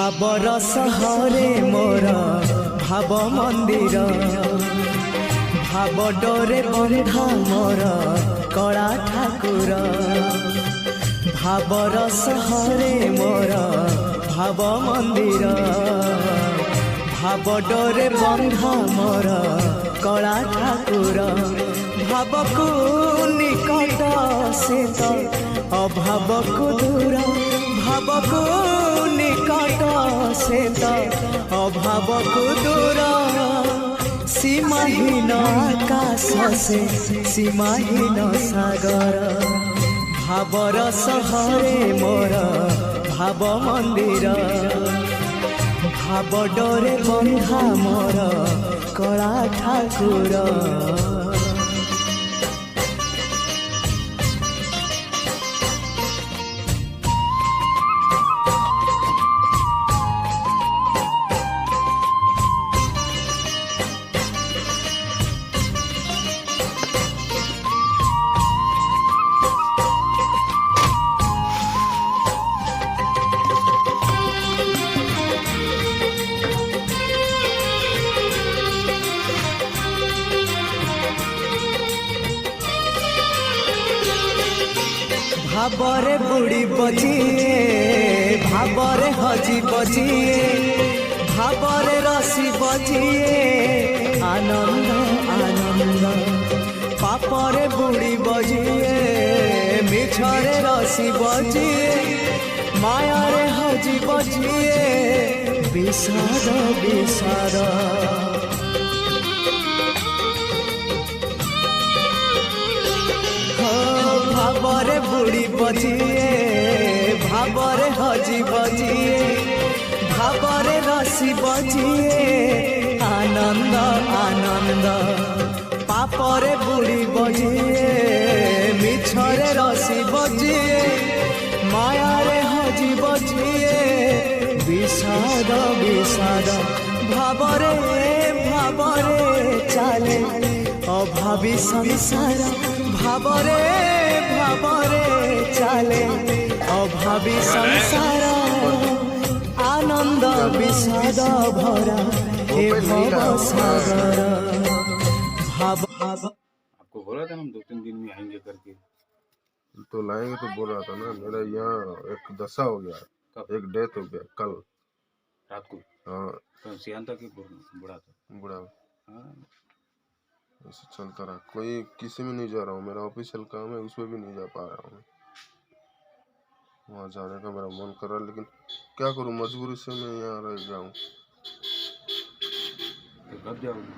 भाबर सहरे मोर भाव मंदिर भाव डोरे बंधा मोर कला ठाकुर भाबर सहरे मोर भाव मंदिर भाव डोरे बंधा मोर कला ठाकुर भाव को निकट से तो अभाव को दूर भाव को निकट से तो अभाव को दूर सीमाहीन आकाश से सीमाहीन सागर भावर सहरे मोर भाव मंदिर भाव डोरे बंधा मोर कला ठाकुर। भावरे बुड़ी बजिए भावरे हजी बजिए भावरे रसी बजिए आनंद आनंद पापरे बुड़ी बजिए मिछरे रसी बजिए मायारे हजी बजिए विषाद विषाद भावरे बुड़ी बजिए भावरे हजी बजिए भावरे रसी बजिए आनंद आनंद पापरे बुड़ी बजिए मिछरे रसी बजिए मायारे हजी बजिए विषाद विषाद भावरे भावरे चले अभावी संसार भावरे भावरे चले अभावी संसार आनंद विषाद भरा हे भव सागर भाव। आपको बोला था हम 2-3 दिन में आएंगे करके, तो लाएंगे तो बोल रहा था ना। मेरा यहाँ एक दशा हो गया, एक डेथ हो गया कल रात को। हाँ तो सियान था कि बुढ़ा था? बुढ़ा। हाँ ऐसे चलता रहा, कोई किसी में नहीं जा रहा हूँ, मेरा ऑफिशियल काम है उसमें भी नहीं जा पा रहा हूँ। वहाँ जाने का मेरा मन कर रहा है लेकिन क्या करूँ, मजबूरी से मैं यहाँ रह गया हूँ। तो कब जाओगे?